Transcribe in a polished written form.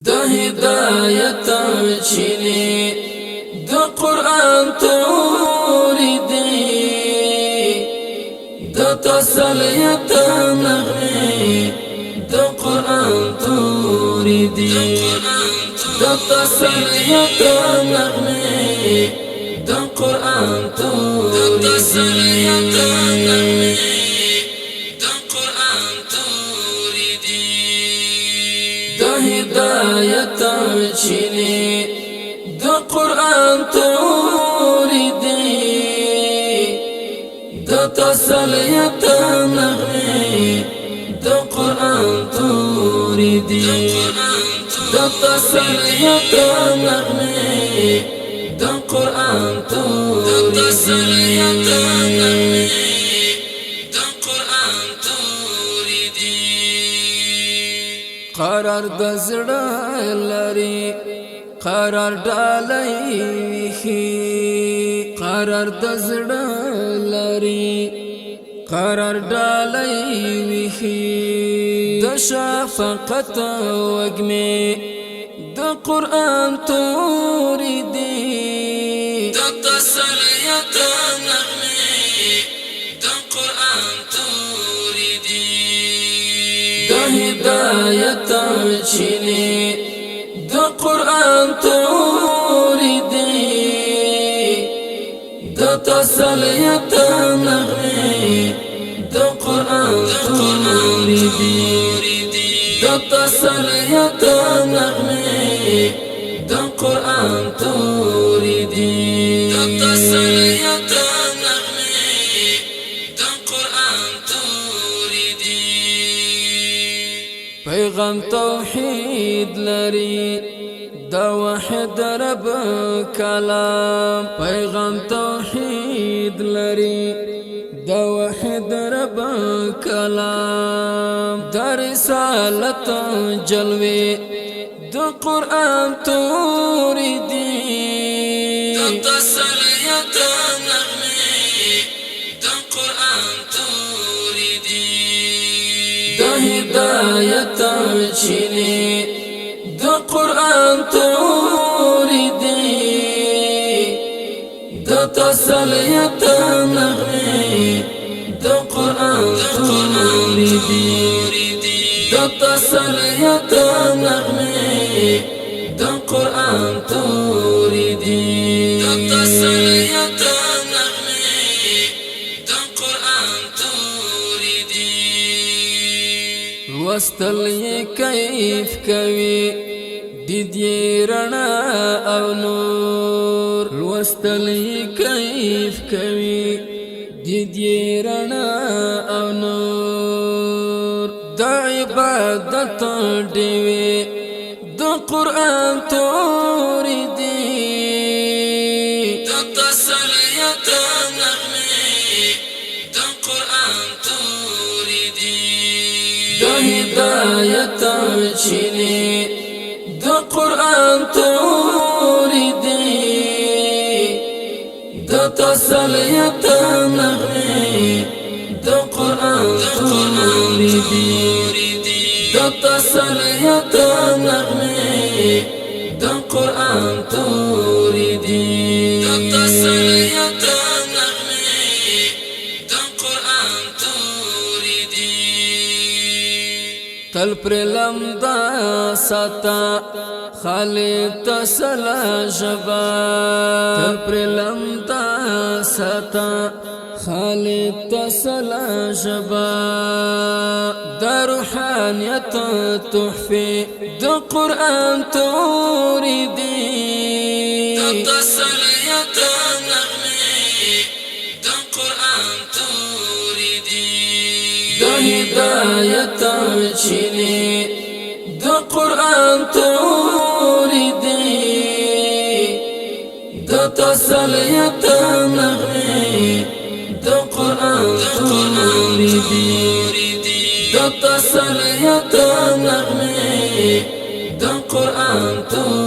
د هدایت چینه د قران توري دی د تسلیت نغمه د قران توري دی د تسلیت نغمه د قران توري دی هدایت چینه د قران توري دی د تسلیت نغمه د قران توري دی د تسلیت نغمه د قران توري دی قرار د زړه لري قرار ډالۍ ویخي قرار د زړه لري قرار ډالۍ ویخي د شفقت وږمې د قران توري دی د تسلیت نغمه د قران توري دی د هدایت چینه د قران توري دی د تسلیت نغمه د قران توري دی د تسلیت نغمه د قران توري دی د تسلیت پیغام توحید لري دا وحد رب کلام پیغام توحید لري دا وحد رب کلام دا رسالت جلوه دا قرآن توري دی دا تسلیت نغمه دا قرآن توري دی د هدایت چینه د قران توري دی د تسلیت نغمه د قران توري دی د تسلیت نغمه د قران توري دی د تسلیت وستل کیف کوي دیدی رڼا او نور وستل کیف کوي دیدی رڼا او نور د عبادت دیوي د قران توري دی د تسلیت نغمه د قران توري دی د هدایت چینه د قران توري دی د تسلیت نغمه د قران توري دی د تسلیت نغمه د قران توري دی د تسلیت تل پر لمدا ستا خالق تسلا جبا تل پر لمدا ستا خالق تسلا جبا د روحانیت تحفه د قران توري دی د تسلیت نغمه د قران توري دی د هدایت چینه د قران توري دی د تسلیت نغمه د قران توري دی د تسلیت نغمه د قران توري